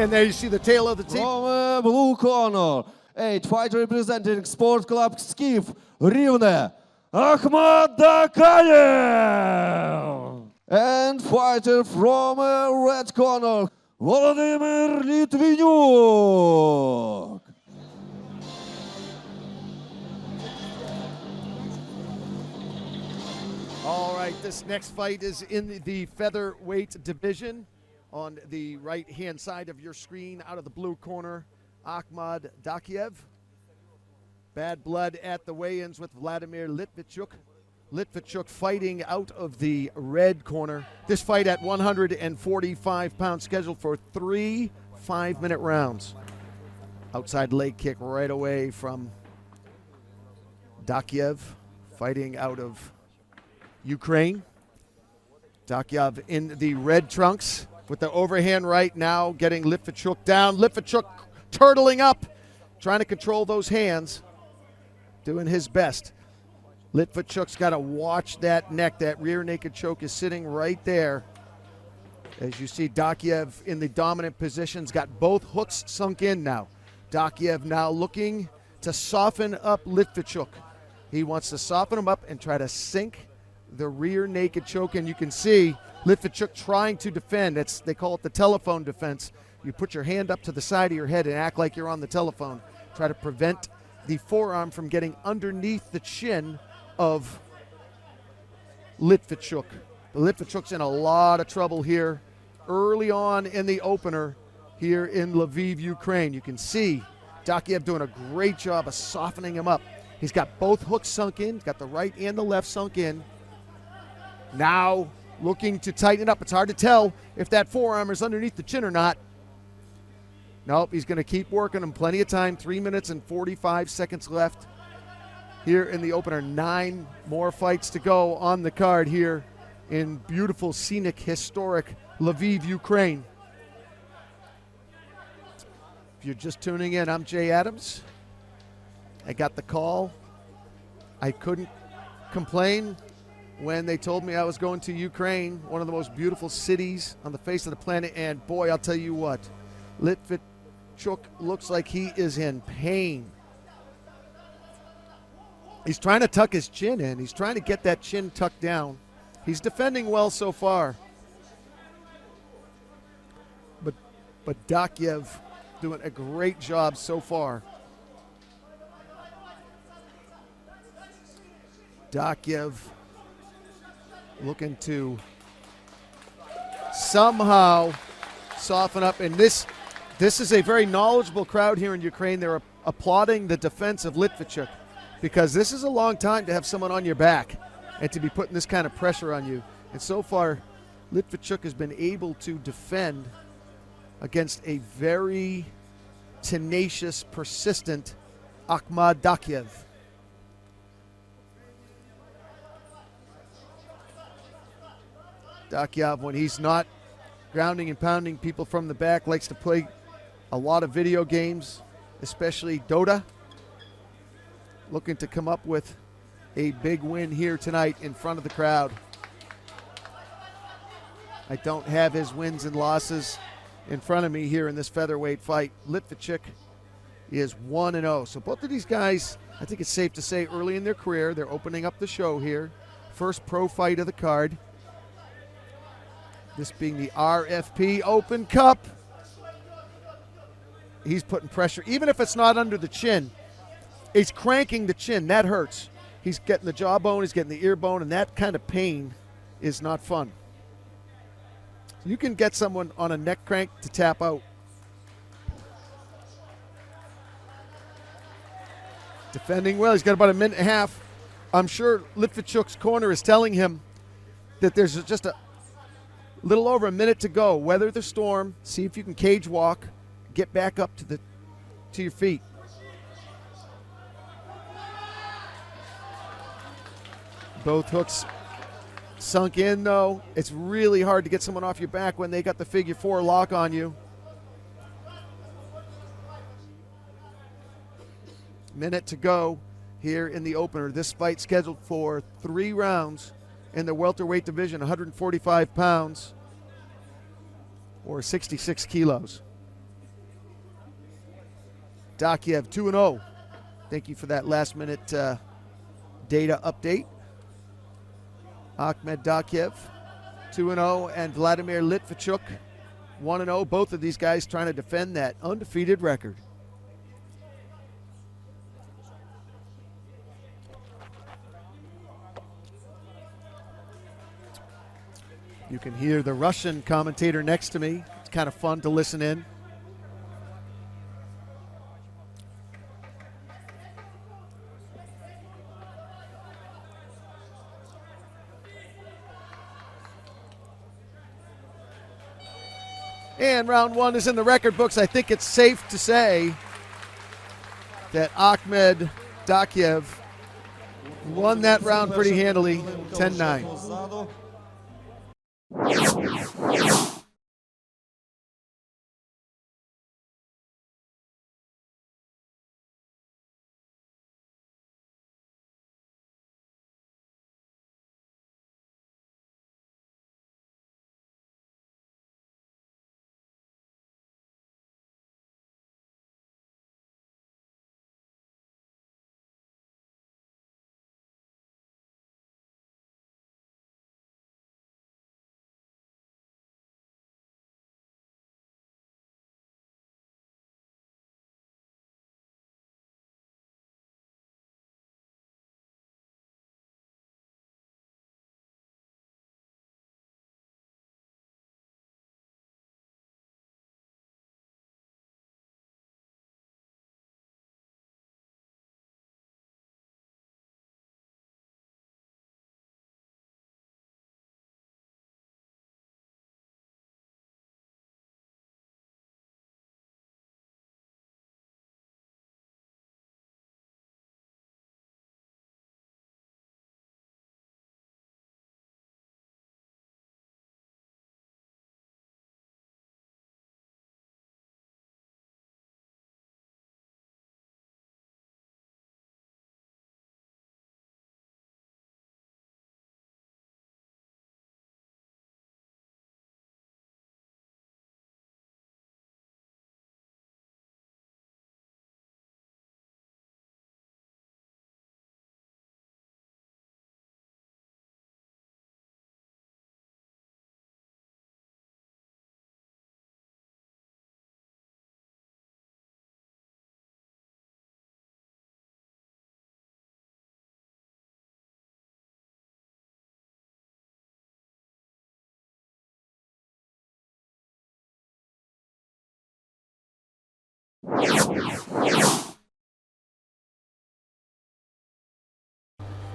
And there you see the tail of the team. From blue corner, 8 fighter representing Sport Club Skiv Rivne, Ahmad Dakayev. And fighter from red corner, Volodymyr Litvinyuk. All right, this next fight is in the featherweight division. On the right-hand side of your screen, out of the blue corner, Ahmad Dakayev. Bad blood at the weigh-ins with Vladimir Litvinyuk. Litvinyuk fighting out of the red corner. This fight at 145 pounds, scheduled for 3 5-minute rounds. Outside leg kick right away from Dakayev, fighting out of Ukraine. Dakayev in the red trunks with the overhand right now, getting Litvinyuk down. Litvinyuk turtling up, trying to control those hands, doing his best. Litvinyuk's got to watch that neck. That rear naked choke is sitting right there. As you see, Dakayev in the dominant positions, got both hooks sunk in now. Dakayev now looking to soften up Litvinyuk. He wants to soften him up and try to sink the rear naked choke, and you can see Litvinyuk trying to defend. They call it the telephone defense. You put your hand up to the side of your head and act like you're on the telephone. Try to prevent the forearm from getting underneath the chin of Litvinyuk. Litvinyuk's in a lot of trouble here early on in the opener here in Lviv, Ukraine. You can see Dakayev doing a great job of softening him up. He's got both hooks sunk in, got the right and the left sunk in. Now looking to tighten it up. It's hard to tell if that forearm is underneath the chin or not. Nope, he's going to keep working him. Plenty of time, 3 minutes and 45 seconds left here in the opener. 9 more fights to go on the card here in beautiful, scenic, historic Lviv, Ukraine. If you're just tuning in, I'm Jay Adams. I got the call. I couldn't complain when they told me I was going to Ukraine, one of the most beautiful cities on the face of the planet, and boy, I'll tell you what, Litvinyuk looks like he is in pain. He's trying to tuck his chin in. He's trying to get that chin tucked down. He's defending well so far. But Dakayev doing a great job so far. Dakayev looking to somehow soften up. And this is a very knowledgeable crowd here in Ukraine. They're applauding the defense of Litvinyuk because this is a long time to have someone on your back and to be putting this kind of pressure on you. And so far, Litvinyuk has been able to defend against a very tenacious, persistent Ahmad Dakayev. Dakayev, when he's not grounding and pounding people from the back, likes to play a lot of video games, especially Dota. Looking to come up with a big win here tonight in front of the crowd. I don't have his wins and losses in front of me here in this featherweight fight. Litvinyuk is 1-0. So both of these guys, I think it's safe to say, early in their career, they're opening up the show here. First pro fight of the card. This being the RFP Open Cup. He's putting pressure, even if it's not under the chin. He's cranking the chin. That hurts. He's getting the jawbone, he's getting the ear bone, and that kind of pain is not fun. You can get someone on a neck crank to tap out. Defending well. He's got about a minute and a half. I'm sure Litvinyuk's corner is telling him that there's just a little over a minute to go. Weather the storm. See if you can cage walk. Get back up to your feet. Both hooks sunk in, though. It's really hard to get someone off your back when they got the figure 4 lock on you. Minute to go here in the opener. This fight scheduled for 3 rounds in the welterweight division, 145 pounds or 66 kilos. Dakiev 2-0. Thank you for that last minute data update. Ahmed Dakiev 2-0 and Vladimir Litvachuk 1-0. Both of these guys trying to defend that undefeated record. You can hear the Russian commentator next to me. It's kind of fun to listen in. And round one is in the record books. I think it's safe to say that Ahmed Dakiev won that round pretty handily, 10-9.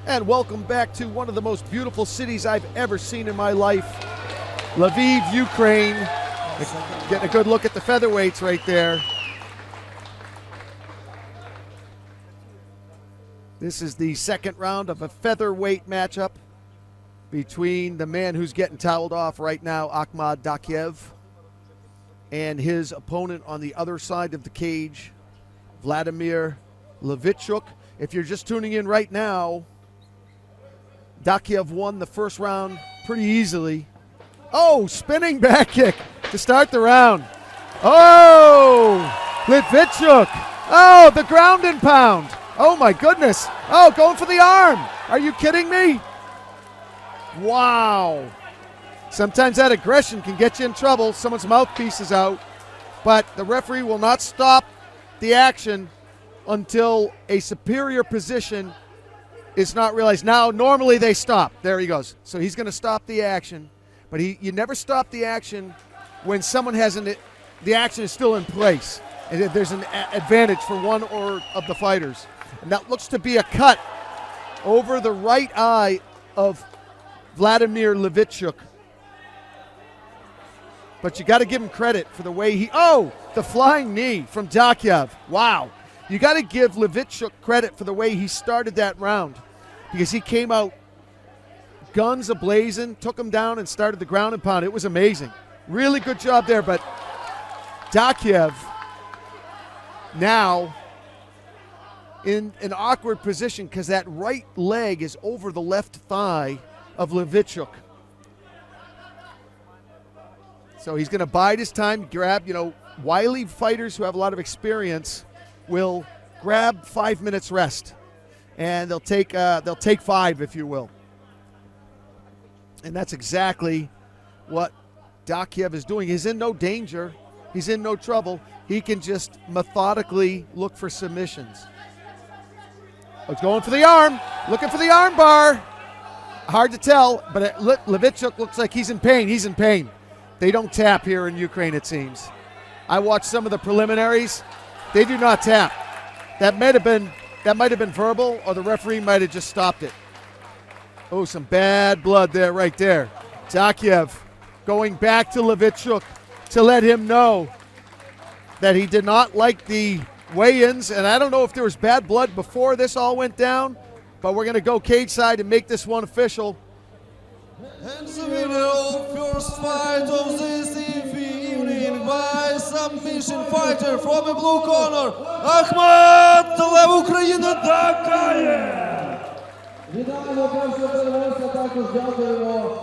And welcome back to one of the most beautiful cities I've ever seen in my life, Lviv, Ukraine. Getting a good look at the featherweights right there. This is the second round of a featherweight matchup between the man who's getting toweled off right now, Ahmed Dakiev, and his opponent on the other side of the cage, Vladimir Litvachuk. If you're just tuning in right now, Dakiev won the first round pretty easily. Oh, spinning back kick to start the round. Oh, Litvachuk. Oh, the ground and pound. Oh, my goodness. Oh, going for the arm. Are you kidding me? Wow. Sometimes that aggression can get you in trouble. Someone's mouthpiece is out. But the referee will not stop the action until a superior position is not realized. Now, normally they stop. There he goes. So he's going to stop the action. But you never stop the action when someone hasn't, the action is still in place. And there's an advantage for one or of the fighters. And that looks to be a cut over the right eye of Vladimir Litvachuk. But you got to give him credit for the way the flying knee from Dakiev. Wow. You got to give Litvachuk credit for the way he started that round, because he came out guns a-blazing, took him down and started the ground and pound. It was amazing. Really good job there, but Dakiev now in an awkward position because that right leg is over the left thigh of Litvachuk. So he's going to bide his time, grab, wily fighters who have a lot of experience will grab 5 minutes rest, and they'll take 5, if you will. And that's exactly what Dakiev is doing. He's in no danger. He's in no trouble. He can just methodically look for submissions. He's going for the arm, looking for the arm bar. Hard to tell, but Levichuk looks like he's in pain. He's in pain. They don't tap here in Ukraine, it seems. I watched some of the preliminaries. They do not tap. That might have been verbal, or the referee might have just stopped it. Oh, some bad blood there, right there. Dakiev going back to Levichuk to let him know that he did not like the weigh-ins, and I don't know if there was bad blood before this all went down, but we're going to go cage side and make this one official. And the winner of first fight of this evening by submission fighter from the blue corner, Ахмат Лев України Дакаєв. Вітаємо першого переможця, також дякуємо.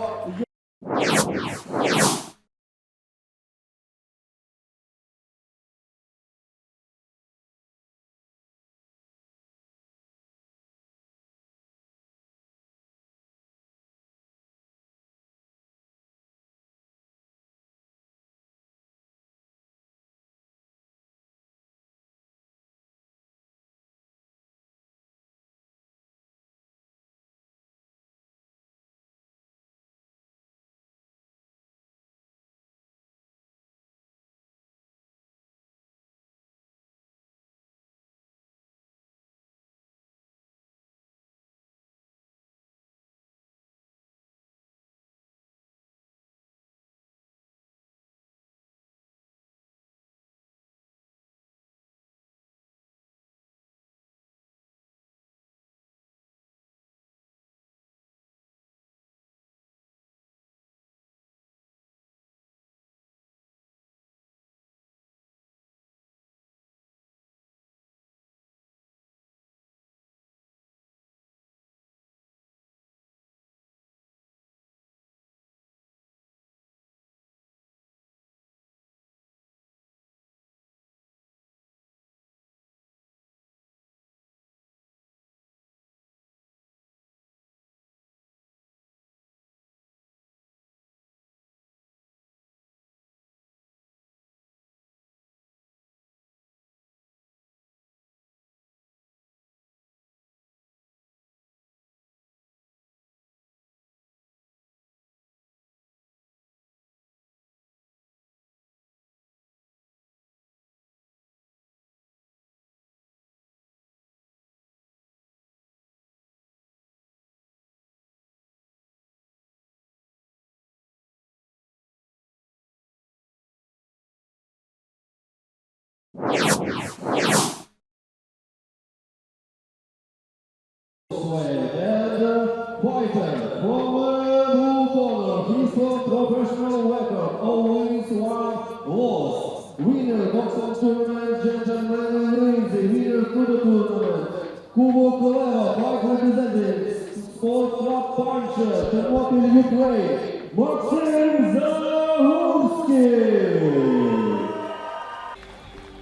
And fighter from blue corner, his professional record, all wins, one loss. Winner, boxing tournament, gentlemen and ladies, winner to the tournament. Kubok Leva, fight representing Sport Club Puncher, Thermopylae, Ukraine, Maxim Zahursky.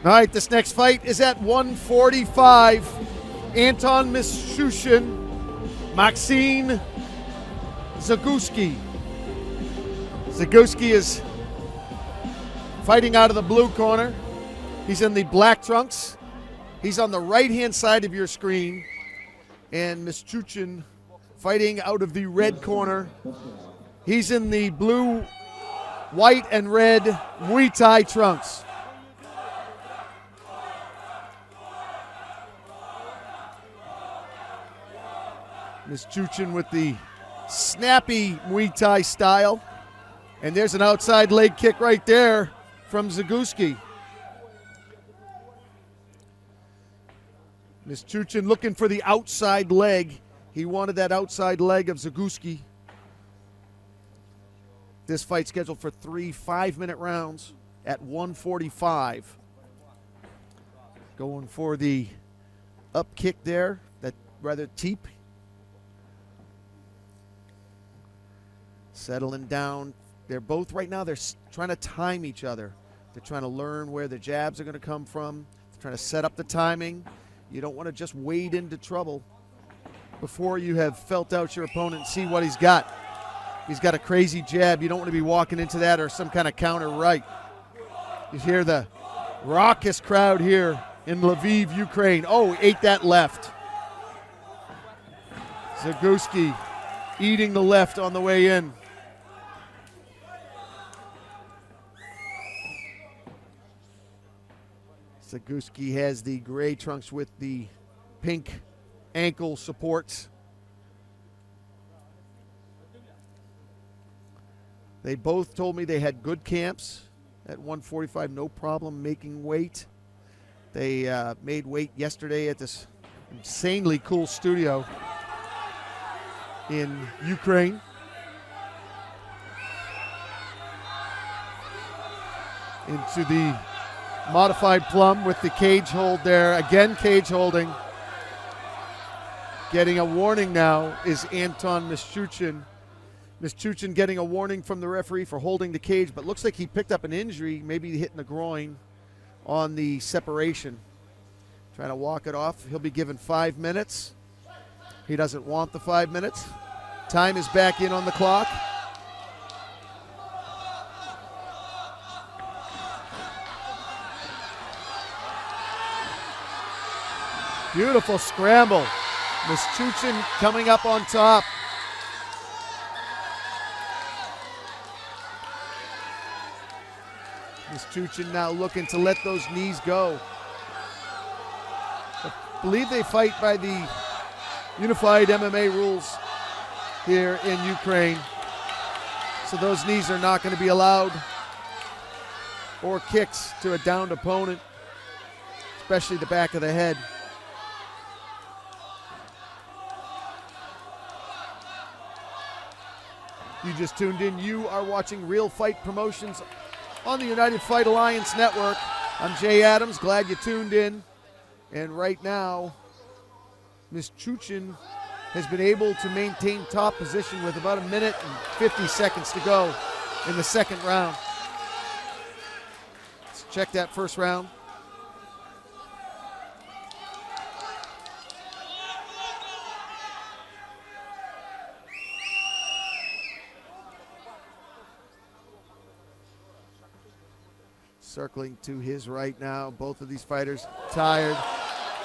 All right, this next fight is at 145. Anton Mishushin, Maxine Zaguski. Zaguski is fighting out of the blue corner. He's in the black trunks. He's on the right-hand side of your screen. And Mishushin fighting out of the red corner. He's in the blue, white, and red Muay Thai trunks. Mishushin with the snappy Muay Thai style. And there's an outside leg kick right there from Zaguski. Mishushin looking for the outside leg. He wanted that outside leg of Zaguski. This fight scheduled for 3 5-minute rounds at 145. Going for the up kick there, that rather teep. Settling down. They're both right now, they're trying to time each other. They're trying to learn where the jabs are going to come from. trying to set up the timing. You don't want to just wade into trouble before you have felt out your opponent and see what he's got. He's got a crazy jab. You don't want to be walking into that or some kind of counter right. You hear the raucous crowd here in Lviv, Ukraine. Oh, ate that left. Zagurski eating the left on the way in. Zagurski has the gray trunks with the pink ankle supports. They both told me they had good camps at 145, no problem making weight. They made weight yesterday at this insanely cool studio in Ukraine. Into the modified plum with the cage hold there. Again, cage holding. Getting a warning now is Anton Mischuchin. Mischuchin getting a warning from the referee for holding the cage, but looks like he picked up an injury, maybe hitting the groin on the separation. Trying to walk it off. He'll be given 5 minutes. He doesn't want the 5 minutes. Time is back in on the clock. Beautiful scramble. Mischuchin coming up on top. Mischuchin now looking to let those knees go. I believe they fight by the unified MMA rules here in Ukraine. So those knees are not going to be allowed, or kicks to a downed opponent, especially the back of the head. You just tuned in. You are watching Real Fight Promotions on the United Fight Alliance Network. I'm Jay Adams. Glad you tuned in. And right now, Mischuchin has been able to maintain top position with about 1 minute and 50 seconds to go in the second round. Let's check that first round. Circling to his right now. Both of these fighters tired.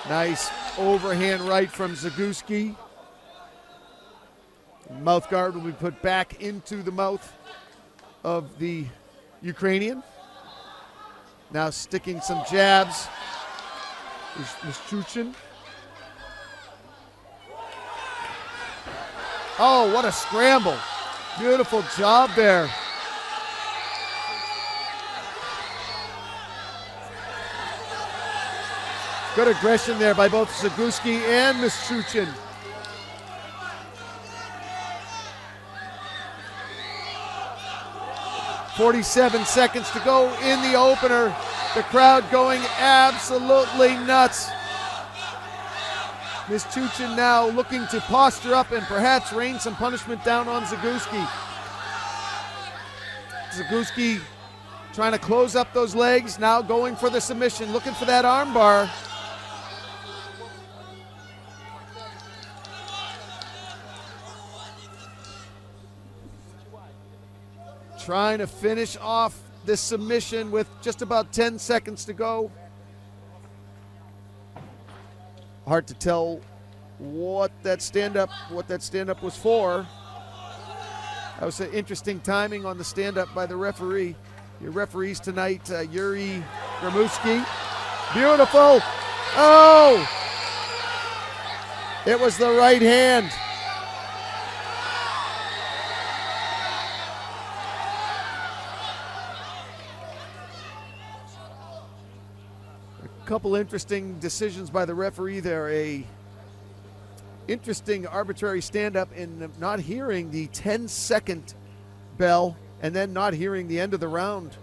Nice overhand right from Zagurski. Mouth guard will be put back into the mouth of the Ukrainian. Now sticking some jabs is Mischuchin. Oh, what a scramble. Beautiful job there. Good aggression there by both Zagurski and Mischuchin. .47 seconds to go in the opener. The crowd going absolutely nuts. Mischuchin now looking to posture up and perhaps rain some punishment down on Zagurski. Zagurski trying to close up those legs, now going for the submission, looking for that arm bar. Trying to finish off this submission with just about 10 seconds to go. Hard to tell what that stand-up was for. That was an interesting timing on the stand-up by the referee. Your referees tonight, Yuri Gramuski. Beautiful. Oh! It was the right hand. Couple interesting decisions by the referee there. A interesting arbitrary stand-up in not hearing the 10-second bell and then not hearing the end of the round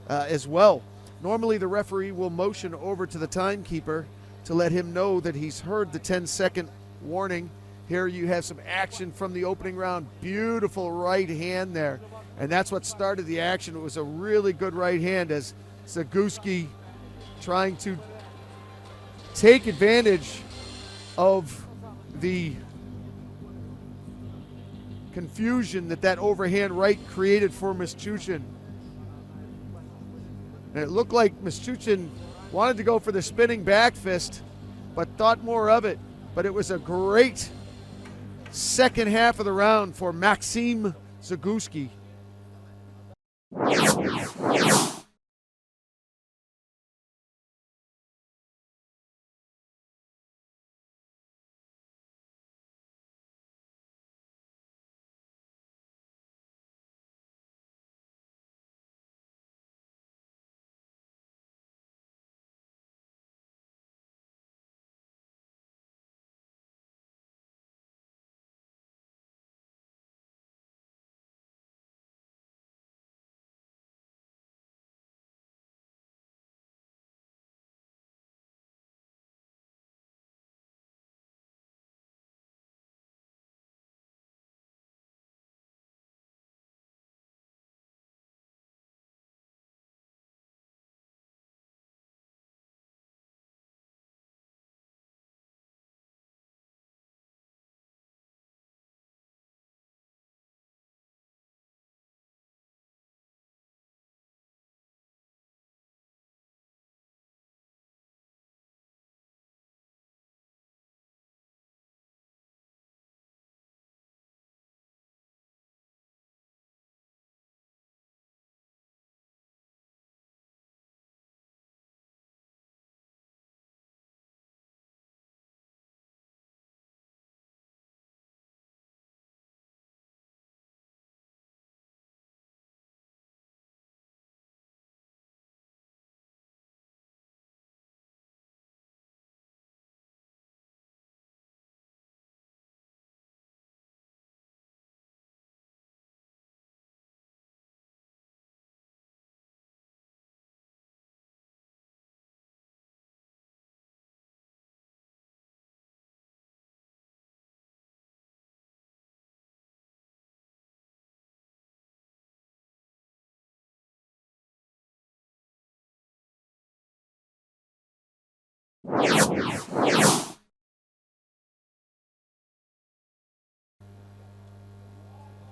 as well. Normally the referee will motion over to the timekeeper to let him know that he's heard the 10-second warning. Here you have some action from the opening round. Beautiful right hand there. And that's what started the action. It was a really good right hand as Zagurski trying to take advantage of the confusion that overhand right created for Mischuchin. And it looked like Mischuchin wanted to go for the spinning back fist, but thought more of it. But it was a great second half of the round for Maxim Zagurski.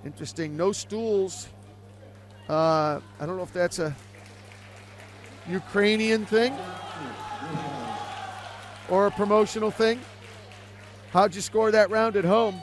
Interesting, no stools. I don't know if that's a Ukrainian thing or a promotional thing. How'd you score that round at home?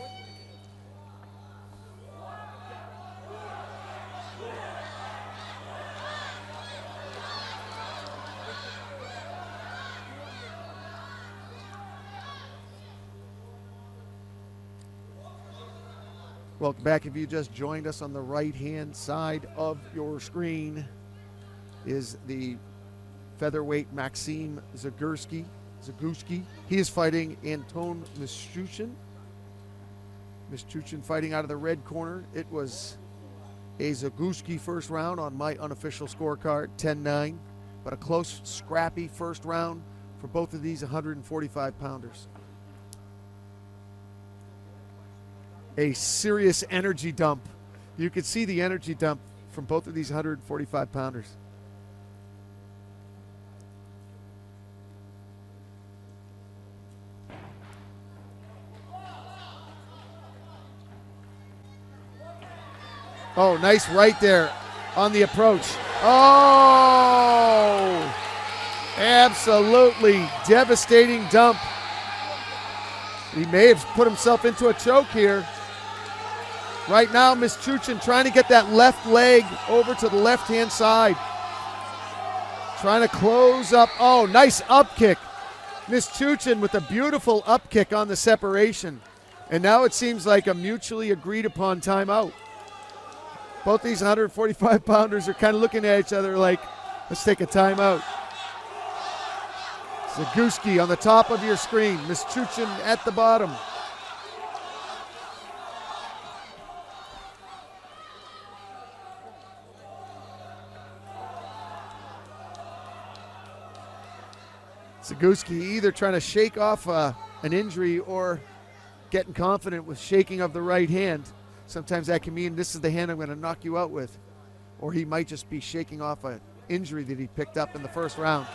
Welcome back. If you just joined us, on the right-hand side of your screen is the featherweight Maxim Zagurski. He is fighting Anton Mischuchin. Mischuchin fighting out of the red corner. It was a Zagurski first round on my unofficial scorecard, 10-9, but a close, scrappy first round for both of these 145-pounders. A serious energy dump. You could see the energy dump from both of these 145-pounders. Oh, nice right there on the approach. Oh, absolutely devastating dump. He may have put himself into a choke here. Right now, Mischuchin trying to get that left leg over to the left-hand side. Trying to close up. Oh, nice up kick. Mischuchin with a beautiful up kick on the separation. And now it seems like a mutually agreed upon timeout. Both these 145-pounders are kind of looking at each other like, let's take a timeout. Zagurski on the top of your screen. Mischuchin at the bottom. Zagurski either trying to shake off an injury or getting confident with shaking of the right hand. Sometimes that can mean this is the hand I'm going to knock you out with. Or he might just be shaking off an injury that he picked up in the first round.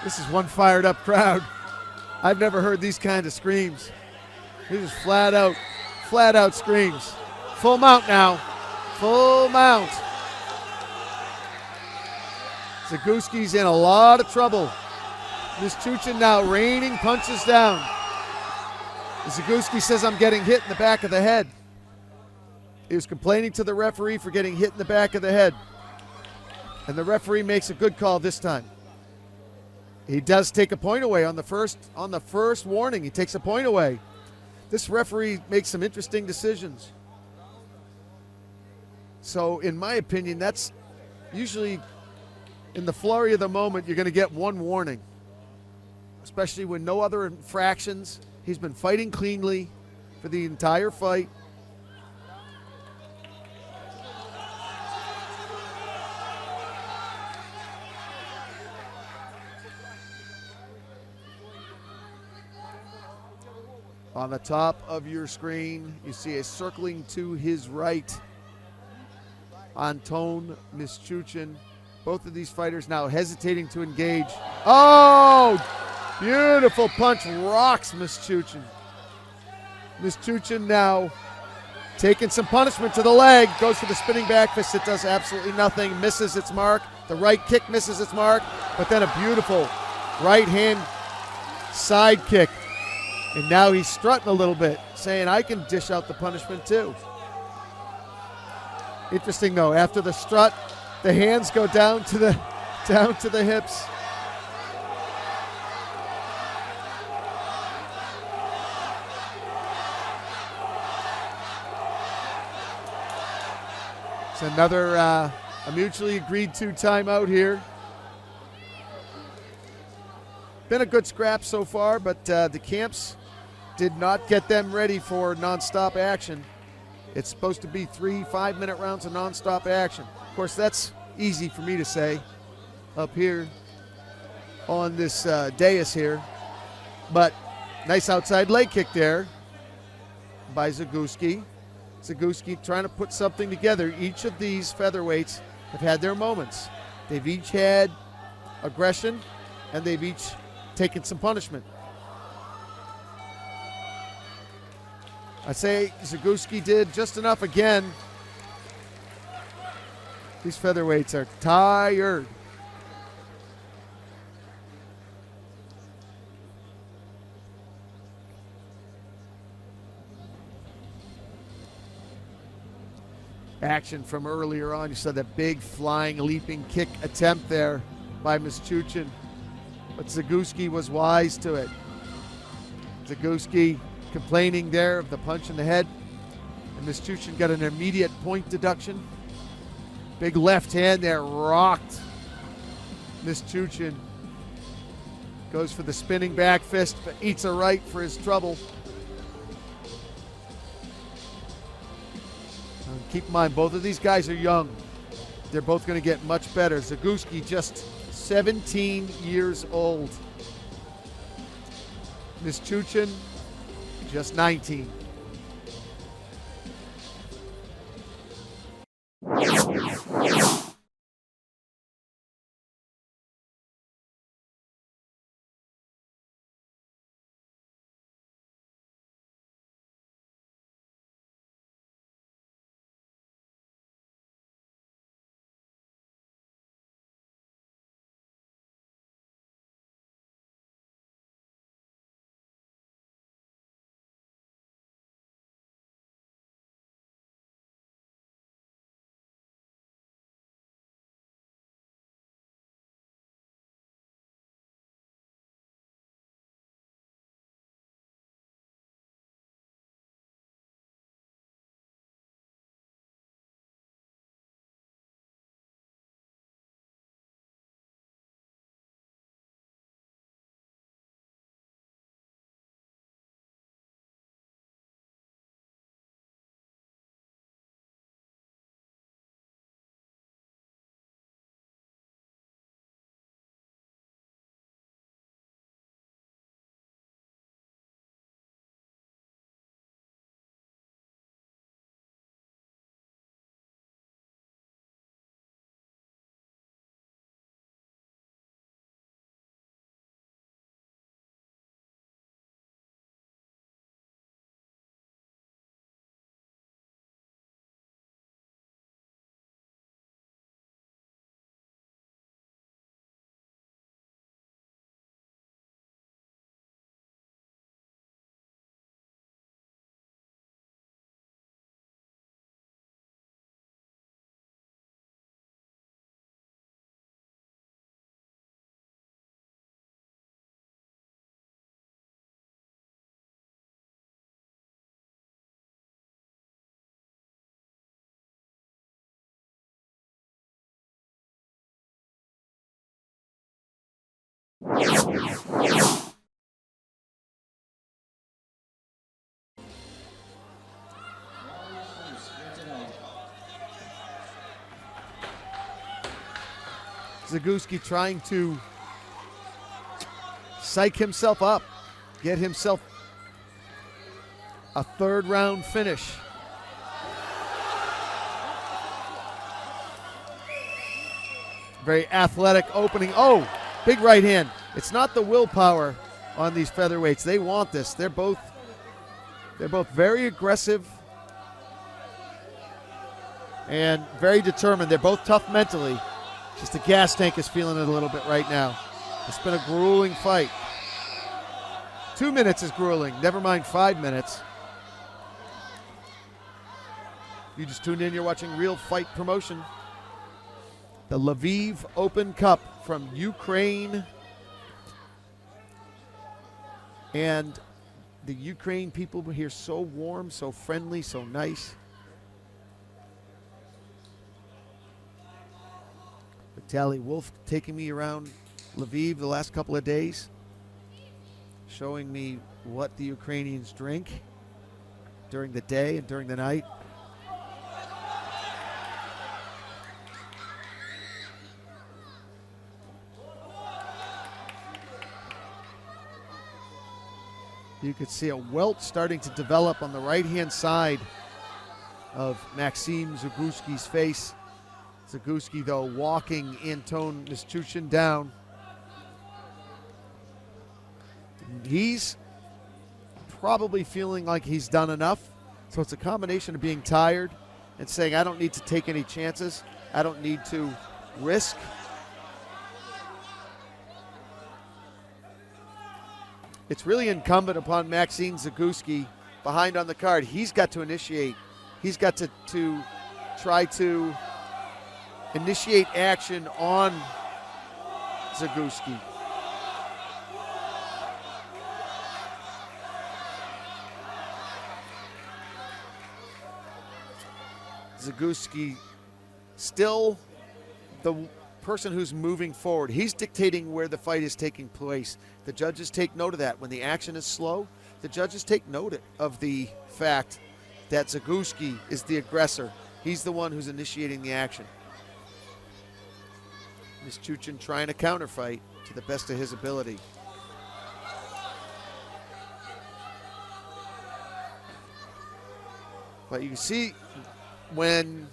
This is one fired up crowd. I've never heard these kind of screams. These are flat out screams. Full mount now. Full mount. Zagurski's in a lot of trouble. Mischugin now raining punches down. Zagurski says, I'm getting hit in the back of the head. He was complaining to the referee for getting hit in the back of the head. And the referee makes a good call this time. He does take a point away on the first warning. He takes a point away. This referee makes some interesting decisions. So in my opinion, that's usually in the flurry of the moment, you're going to get one warning, especially when no other infractions. He's been fighting cleanly for the entire fight. On the top of your screen, you see a circling to his right, Anton Mischugin. Both of these fighters now hesitating to engage. Oh, beautiful punch, rocks Mischugin. Mischugin now taking some punishment to the leg, goes for the spinning back fist. It does absolutely nothing, misses its mark. The right kick misses its mark, but then a beautiful right hand side kick. And now he's strutting a little bit, saying, I can dish out the punishment too. Interesting though, after the strut, the hands go down to the hips. It's another a mutually agreed to timeout here. Been a good scrap so far, but the camps did not get them ready for nonstop action. It's supposed to be 3 5-minute rounds of nonstop action. Of course, that's easy for me to say up here on this dais here. But nice outside leg kick there by Zagurski. Zagurski trying to put something together. Each of these featherweights have had their moments. They've each had aggression, and they've each taken some punishment. I say Zagurski did just enough again. These featherweights are tired. Action from earlier on. You saw that big flying, leaping kick attempt there by Mischugin. But Zagurski was wise to it. Zagurski complaining there of the punch in the head. And Mischugin got an immediate point deduction. Big left hand there, rocked Mischugin. Goes for the spinning back fist, but eats a right for his trouble. Keep in mind, both of these guys are young. They're both going to get much better. Zagurski just 17 years old. Mischugin just 19. Zagorski trying to psych himself up, get himself a third round finish. Very athletic opening. Oh, big right hand. It's not the willpower on these featherweights. They want this. They're both very aggressive and very determined. They're both tough mentally. Just the gas tank is feeling it a little bit right now. It's been a grueling fight. 2 minutes is grueling, never mind 5 minutes. You just tuned in, you're watching Real Fight Promotion. The Lviv Open Cup from Ukraine. And the Ukraine people here so warm, so friendly, so nice. Vitaly Wolf taking me around Lviv the last couple of days, showing me what the Ukrainians drink during the day and during the night. You could see a welt starting to develop on the right-hand side of Maxim Zagorski's face. Zagorski, though, walking Anton Mischutsin down. He's probably feeling like he's done enough. So it's a combination of being tired and saying, I don't need to take any chances. I don't need to risk. It's really incumbent upon Maxim Zagorski behind on the card. He's got to initiate. He's got to try to initiate action on Zagorski. Zagorski still the person who's moving forward. He's dictating where the fight is taking place. The judges take note of that. When the action is slow, the judges take note of the fact that Zagorski is the aggressor. He's the one who's initiating the action. Mischutsin trying to counterfight to the best of his ability. But you can see when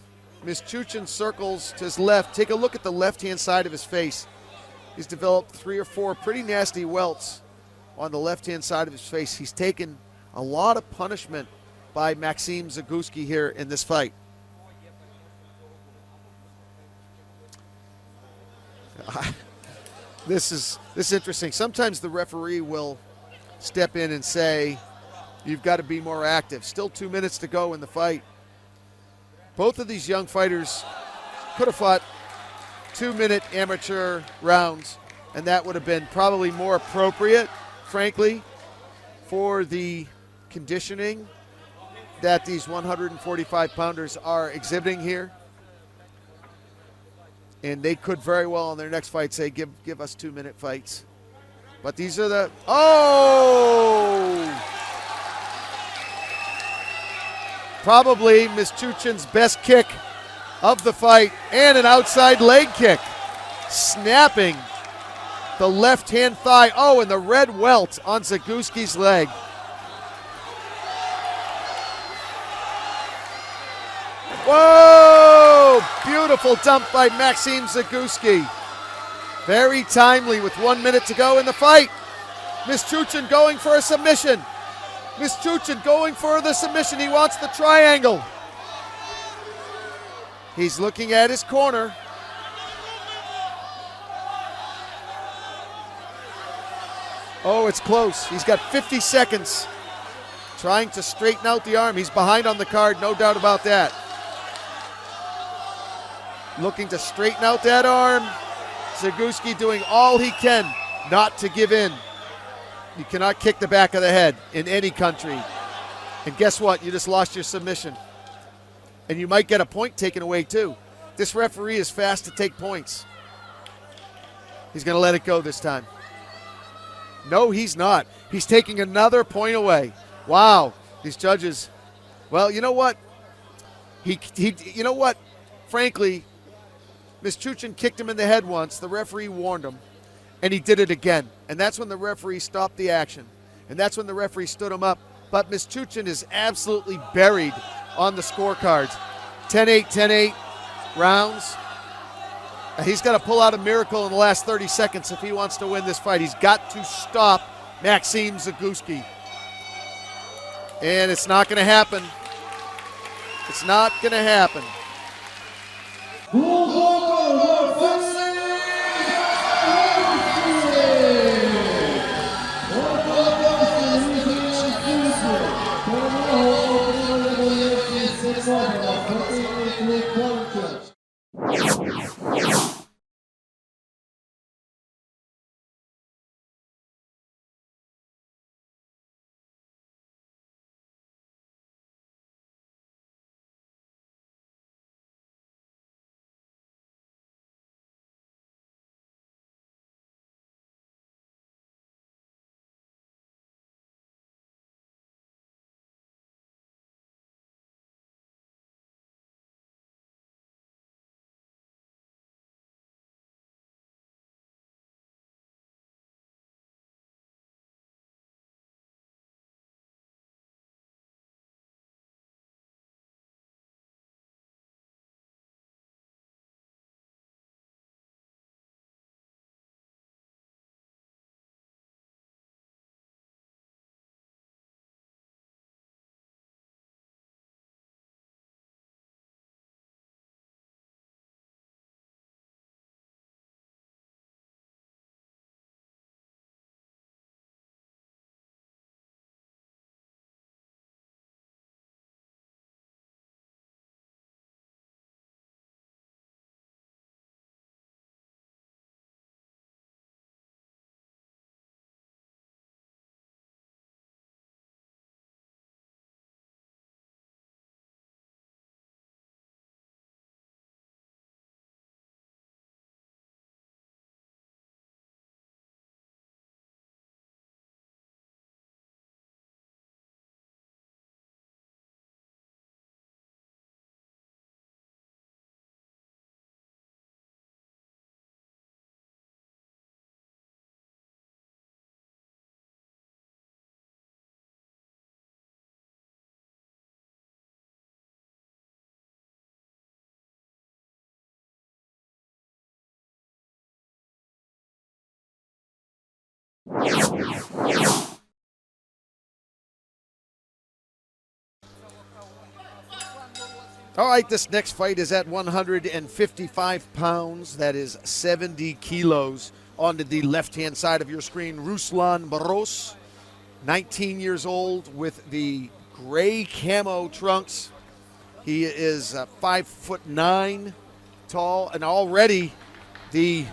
Mischutsin circles to his left, take a look at the left-hand side of his face. He's developed 3 or 4 pretty nasty welts on the left-hand side of his face. He's taken a lot of punishment by Maxim Zagorski here in this fight. This is interesting. Sometimes the referee will step in and say, you've got to be more active. Still 2 minutes to go in the fight. Both of these young fighters could have fought 2-minute amateur rounds, and that would have been probably more appropriate, frankly, for the conditioning that these 145-pounders are exhibiting here. And they could very well in their next fight say, give us 2-minute fights. But these are the, probably Mischutsin's best kick of the fight, and an outside leg kick, snapping the left-hand thigh. Oh, and the red welt on Zagorski's leg. Whoa! Beautiful dump by Maxim Zagorski. Very timely with 1 minute to go in the fight. Mischutsin going for a submission. Mischutsin going for the submission. He wants the triangle. He's looking at his corner. Oh, it's close. He's got 50 seconds trying to straighten out the arm. He's behind on the card, no doubt about that. Looking to straighten out that arm. Zagorski doing all he can not to give in. You cannot kick the back of the head in any country. And guess what? You just lost your submission. And you might get a point taken away too. This referee is fast to take points. He's going to let it go this time. No, he's not. He's taking another point away. Wow, these judges. Well, you know what? You know what? Frankly, Chuchin kicked him in the head once. The referee warned him, and he did it again. And that's when the referee stopped the action. And that's when the referee stood him up. But Chuchin is absolutely buried on the scorecards. 10-8, 10-8 rounds. He's got to pull out a miracle in the last 30 seconds if he wants to win this fight. He's got to stop Maxim Zagorski. And it's not going to happen. It's not going to happen. All right, this next fight is at 155 pounds. That is 70 kilos. Onto the left-hand side of your screen, Ruslan Barros, 19 years old with the gray camo trunks. He is 5'9" tall, and already the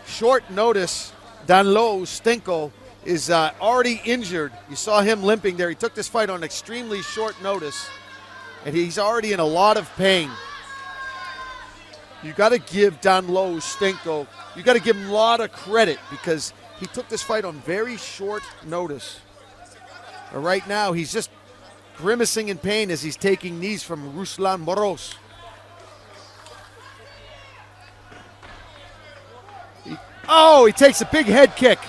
short notice Danilo Stenko is already injured. You saw him limping there. He took this fight on extremely short notice, and he's already in a lot of pain. You got to give Danilo Stenko, you got to give him a lot of credit because he took this fight on very short notice. Right now, he's just grimacing in pain as he's taking knees from Ruslan Barros. He takes a big head kick.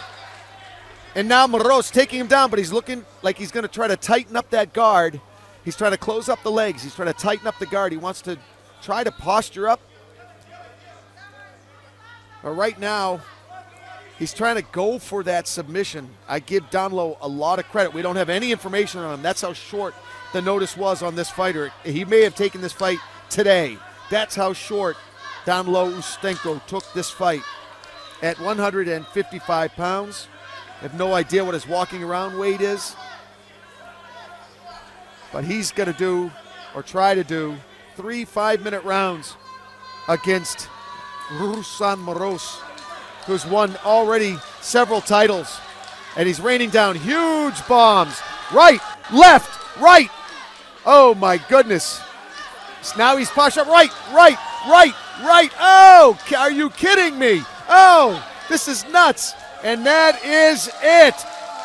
And now Barros taking him down, but he's looking like he's going to try to tighten up that guard. He's trying to close up the legs. He's trying to tighten up the guard. He wants to try to posture up. But right now, he's trying to go for that submission. I give Danilo a lot of credit. We don't have any information on him. That's how short the notice was on this fighter. He may have taken this fight today. That's how short Danilo Stenko took this fight. At 155 pounds. I have no idea what his walking around weight is. But he's going to do, or try to do, 3 5-minute rounds against Ruslan Barros, who's won already several titles. And he's raining down huge bombs. Right, left, right. Oh my goodness. Now he's pushed up. Right. Oh, are you kidding me? Oh, this is nuts. And that is it.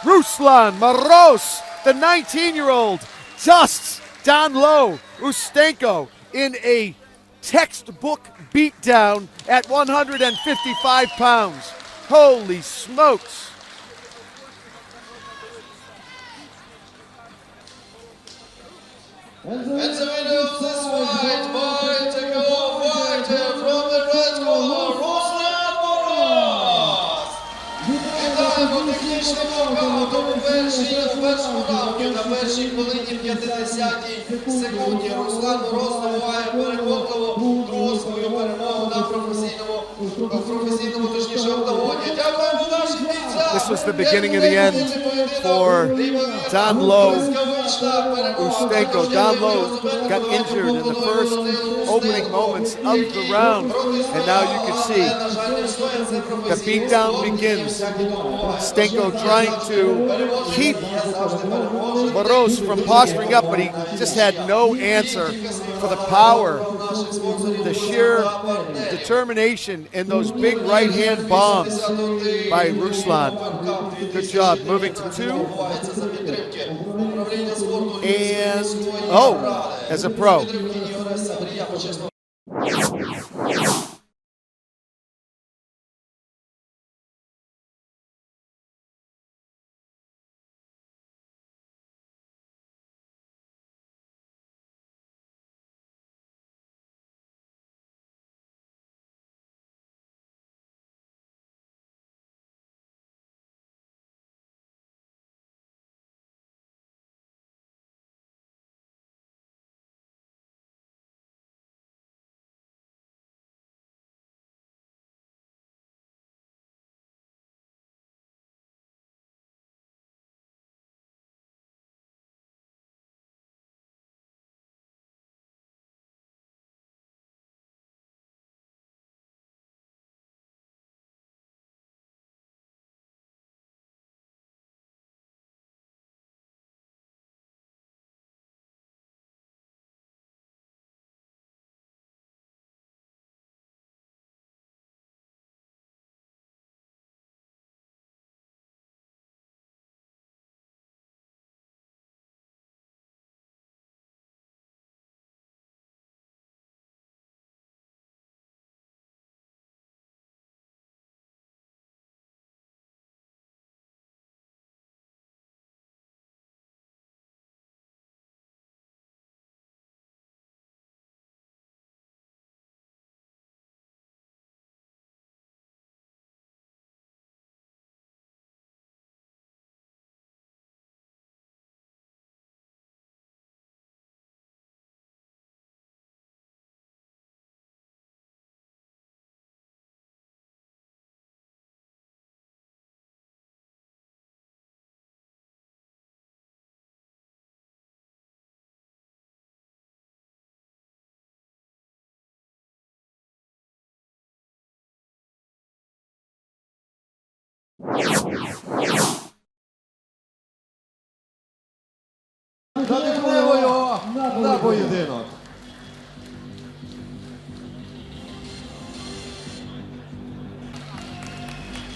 Ruslan Moroz, the 19-year-old, dusts down low Ustenko in a textbook beatdown at 155 pounds. Holy smokes. And the winner of this fight by TKO fighter from the red corner, Ruslan Moroz. Вітаємо технічний нокаут у першому раунді. На першій хвилині 50-й секунді Руслан Мороз здобуває переконливу другу свою перемогу на професійному точніше октагоні. Дякуємо нашим бійцям. This was the beginning of the end for Don Lowe Ustenko. Don Lowe got injured in the first opening moments of the round, and now you can see the beatdown begins. Ustenko trying to keep Moroz from posturing up, but he just had no answer for the power, the sheer determination in those big right-hand bombs by Ruslan. Good job. Moving to 2. And, as a pro. Надихнемо його на поєдинок.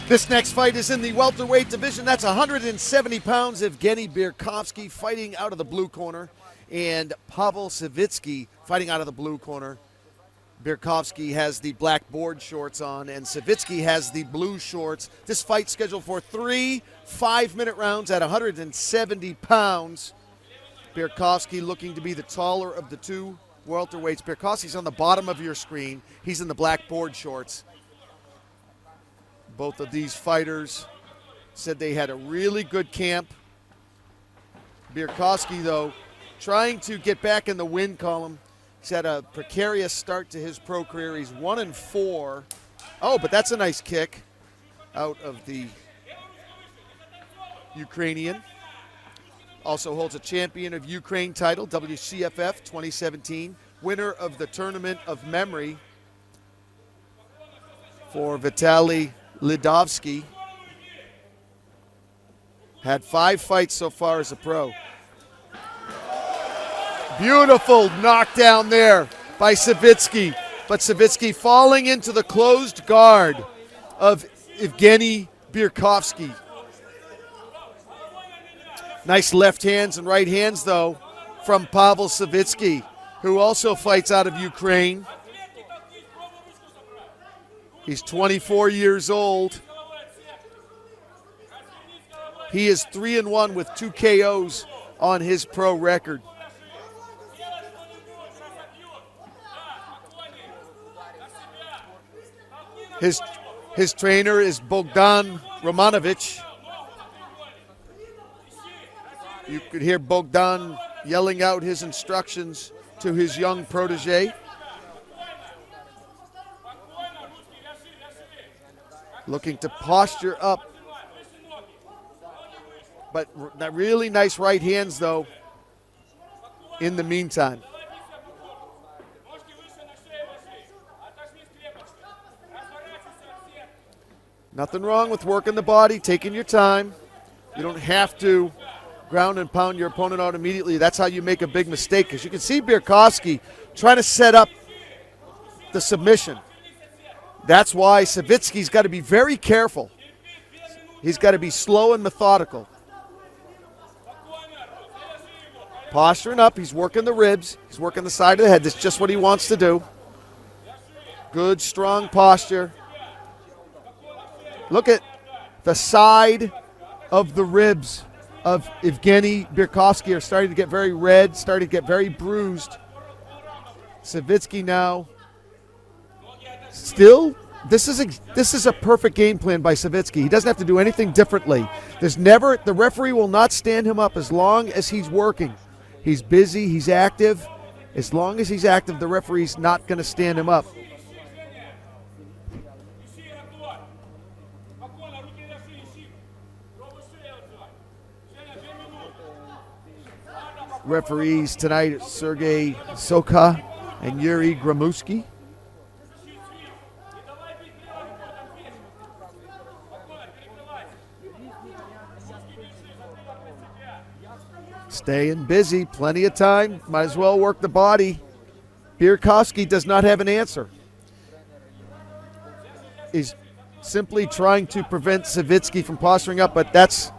This next fight is in the welterweight division. That's 170 pounds. Evgeny Birkovsky fighting out of the blue corner, and Pavel Savitsky fighting out of the blue corner. Birkovsky has the black board shorts on, and Savitsky has the blue shorts. This fight scheduled for 3 5-minute rounds at 170 pounds. Birkovsky looking to be the taller of the two welterweights. Birkovsky's on the bottom of your screen. He's in the black board shorts. Both of these fighters said they had a really good camp. Birkovsky, though, trying to get back in the win column. He's had a precarious start to his pro career. He's 1-4. Oh, but that's a nice kick out of the Ukrainian. Also holds a champion of Ukraine title, WCFF 2017. Winner of the Tournament of Memory for Vitaly Lidovsky. Had 5 fights so far as a pro. Beautiful knockdown there by Savitsky. But Savitsky falling into the closed guard of Evgeny Bierkowski. Nice left hands and right hands, though, from Pavel Savitsky, who also fights out of Ukraine. He's 24 years old. He is 3-1 with 2 KOs on his pro record. His trainer is Bogdan Romanovich. You could hear Bogdan yelling out his instructions to his young protege. Looking to posture up. But really nice right hands, though, in the meantime. Nothing wrong with working the body, taking your time. You don't have to ground and pound your opponent out immediately. That's how you make a big mistake, because you can see Bierkowski trying to set up the submission. That's why Savitsky's got to be very careful. He's got to be slow and methodical. Posturing up, he's working the ribs, he's working the side of the head. That's just what he wants to do. Good, strong posture. Look at the side of the ribs of Evgeny Bierkowski are starting to get very red, starting to get very bruised. Savitsky now still, this is a perfect game plan by Savitsky. He doesn't have to do anything differently. The referee will not stand him up as long as he's working. He's busy, he's active. As long as he's active, the referee's not going to stand him up. Referees tonight, Sergei Soka and Yuri Gramusky. Staying busy, plenty of time, might as well work the body. Bierkowski does not have an answer. He's simply trying to prevent Savitsky from posturing up, but that's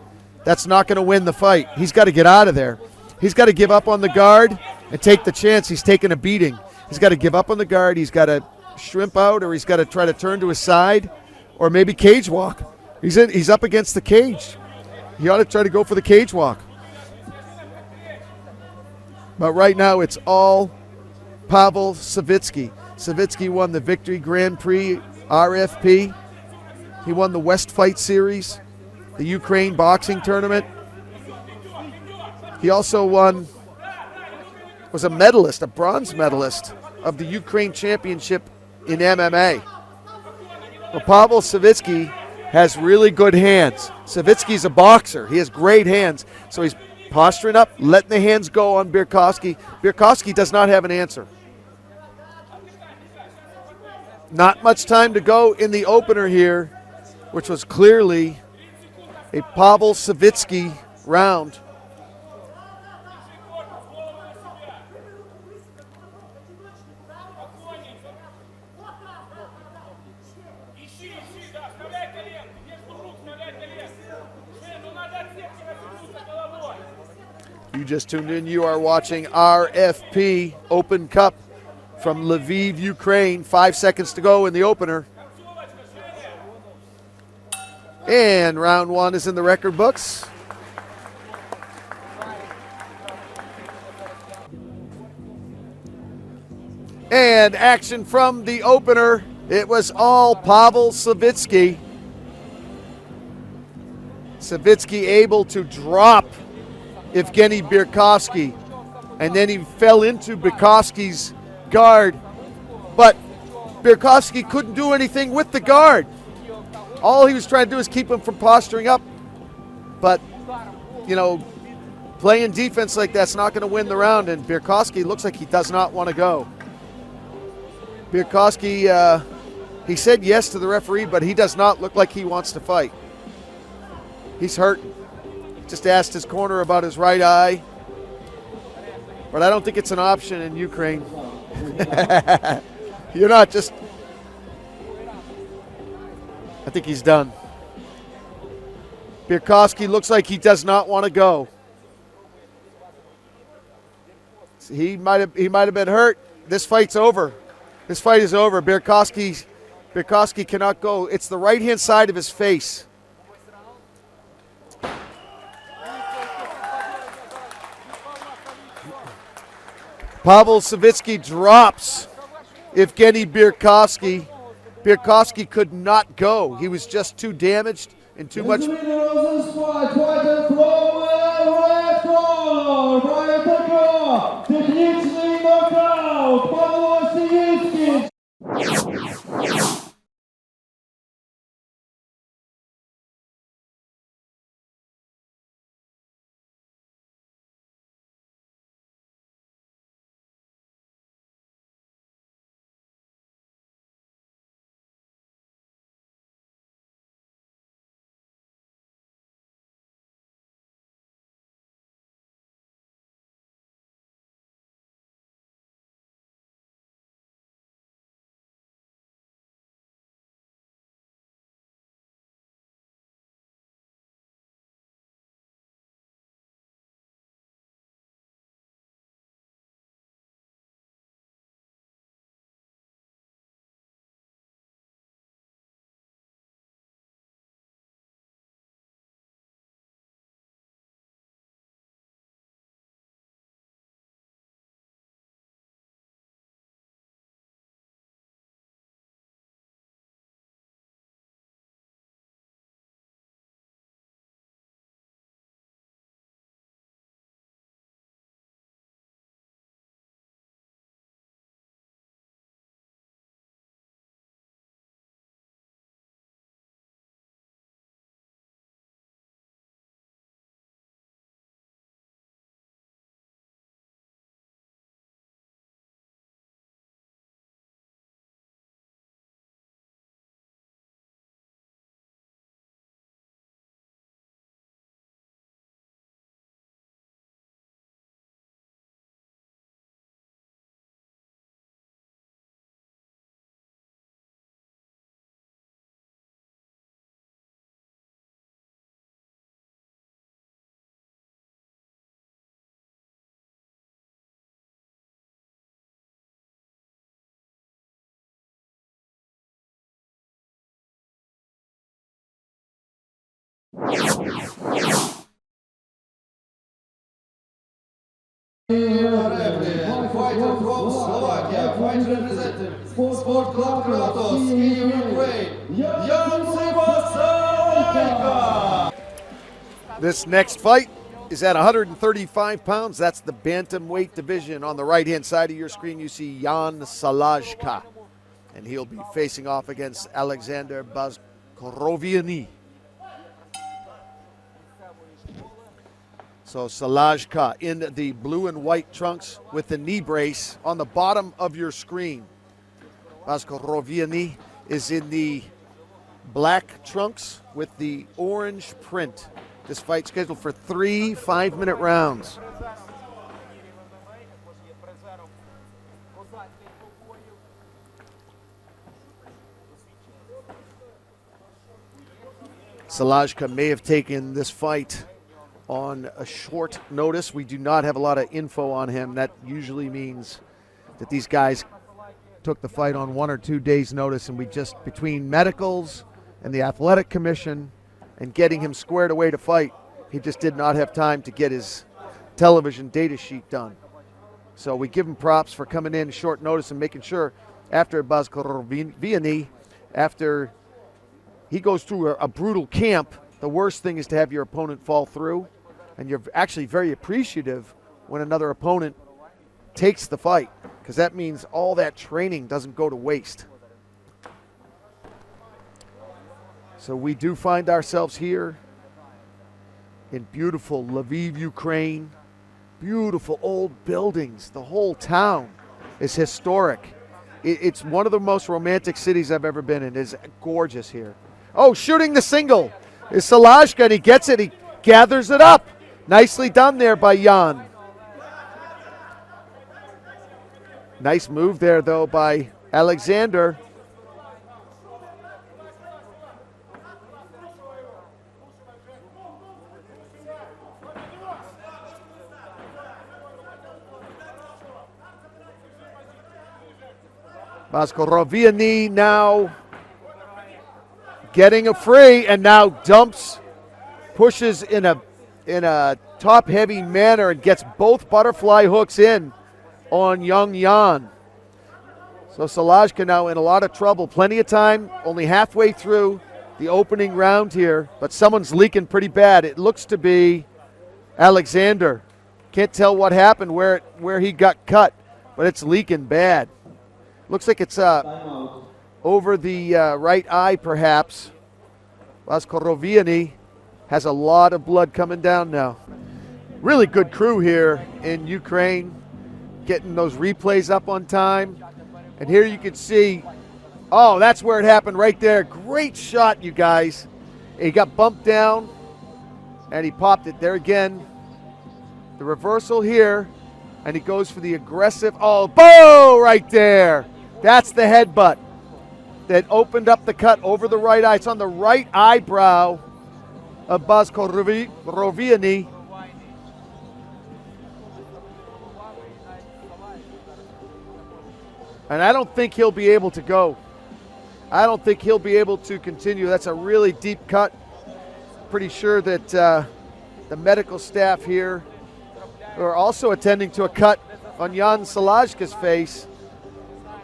not going to win the fight. He's got to get out of there. He's got to give up on the guard and take the chance. He's taking a beating. He's got to give up on the guard. He's got to shrimp out, or he's got to try to turn to his side, or maybe cage walk. He's up against the cage. He ought to try to go for the cage walk. But right now it's all Pavel Savitsky. Savitsky won the Victory Grand Prix RFP. He won the West Fight Series, the Ukraine boxing tournament. He also was a medalist, a bronze medalist of the Ukraine Championship in MMA. Well, Pavel Savitsky has really good hands. Savitsky's a boxer. He has great hands. So he's posturing up, letting the hands go on Bierkowski. Bierkowski does not have an answer. Not much time to go in the opener here, which was clearly a Pavel Savitsky round. You just tuned in. You are watching RFP Open Cup from Lviv, Ukraine. 5 seconds to go in the opener. And round one is in the record books. And action from the opener. It was all Pavel Savitsky. Savitsky able to drop Evgeny Bierkowski, and then he fell into Bierkowski's guard, but Bierkowski couldn't do anything with the guard. All he was trying to do is keep him from posturing up, but playing defense like that's not going to win the round, and Bierkowski looks like he does not want to go. Bierkowski, he said yes to the referee, but he does not look like he wants to fight. He's hurt. Just asked his corner about his right eye. But I don't think it's an option in Ukraine. You're not just... I think he's done. Bierkowski looks like he does not want to go. He might have been hurt. This fight's over. This fight is over. Bierkowski cannot go. It's the right-hand side of his face. Pavel Savitsky drops Evgeny Bierkowski. Bierkowski could not go. He was just too damaged and too much. Fighter from Slovakia, fight representing Sport Club Kratos, Kyiv, Ukraine, Jan Sebastian. This next fight is at 135 pounds. That's the bantamweight division. On the right-hand side of your screen, you see Jan Salajka, and he'll be facing off against Alexander Bazkoroviany. So Salajka in the blue and white trunks with the knee brace on the bottom of your screen. Bazkoroviany is in the black trunks with the orange print. This fight scheduled for 3 5-minute rounds. Salajka may have taken this fight on a short notice. We do not have a lot of info on him. That usually means that these guys took the fight on 1 or 2 days notice, and we just, between medicals and the athletic commission and getting him squared away to fight, he just did not have time to get his television data sheet done. So we give him props for coming in short notice and making sure after Bazkoroviany, after he goes through a brutal camp, the worst thing is to have your opponent fall through, and you're actually very appreciative when another opponent takes the fight, because that means all that training doesn't go to waste. So we do find ourselves here in beautiful Lviv, Ukraine. Beautiful old buildings. The whole town is historic. It's one of the most romantic cities I've ever been in. It's gorgeous here. Oh, shooting the single is Salajka, and he gets it. He gathers it up. Nicely done there by Jan. Nice move there, though, by Alexander. Baskoroviani now getting a free and now dumps, pushes in a top-heavy manner and gets both butterfly hooks in on Young Yan. So Salajka now in a lot of trouble. Plenty of time, only halfway through the opening round here, but someone's leaking pretty bad. It looks to be Alexander. Can't tell what happened, where he got cut, but it's leaking bad. Looks like it's over the right eye, perhaps. Baskoroviani has a lot of blood coming down now. Really good crew here in Ukraine, getting those replays up on time. And here you can see, oh, that's where it happened right there. Great shot, you guys. He got bumped down, and he popped it there again. The reversal here, and he goes for the aggressive, oh, boom, right there. That's the headbutt that opened up the cut over the right eye. It's on the right eyebrow of Baskoroviani. And I don't think he'll be able to go. I don't think he'll be able to continue. That's a really deep cut. Pretty sure that the medical staff here are also attending to a cut on Jan Salajka's face.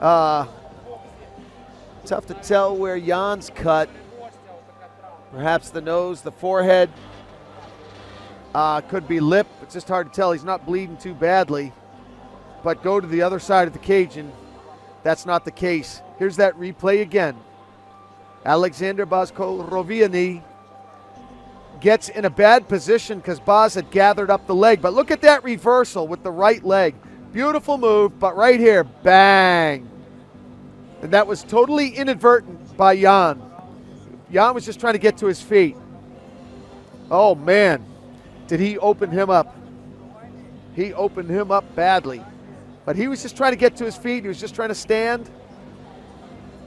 Tough to tell where Jan's cut. Perhaps the nose, the forehead, could be lip. It's just hard to tell. He's not bleeding too badly. But go to the other side of the cage, and that's not the case. Here's that replay again. Alexander Baskoroviani gets in a bad position because Baz had gathered up the leg. But look at that reversal with the right leg. Beautiful move, but right here, bang. And that was totally inadvertent by Jan. Jan was just trying to get to his feet. Oh, man. Did he open him up? He opened him up badly. But he was just trying to get to his feet. He was just trying to stand.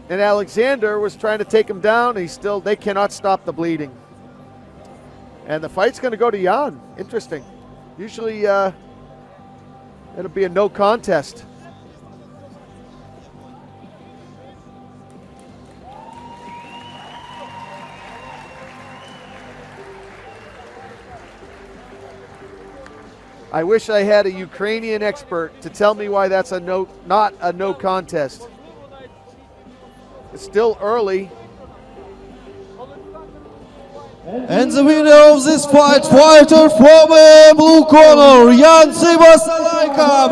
And Alexander was trying to take him down. They cannot stop the bleeding. And the fight's going to go to Jan. Interesting. Usually it'll be a no contest. I wish I had a Ukrainian expert to tell me why that's not a no contest. It's still early. And the winner of this fight, fighter from blue corner, Jan Salajka.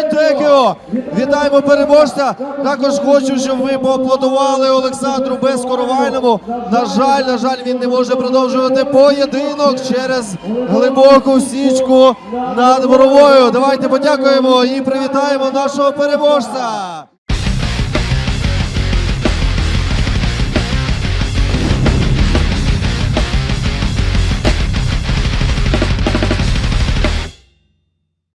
Thank you. Вітаємо переможця. Також хочу, щоб ви поаплодували Олександру Безкоровайному. На жаль, він не може продовжувати поєдинок через глибоку січку над бровою. Давайте подякуємо і привітаємо нашого переможця.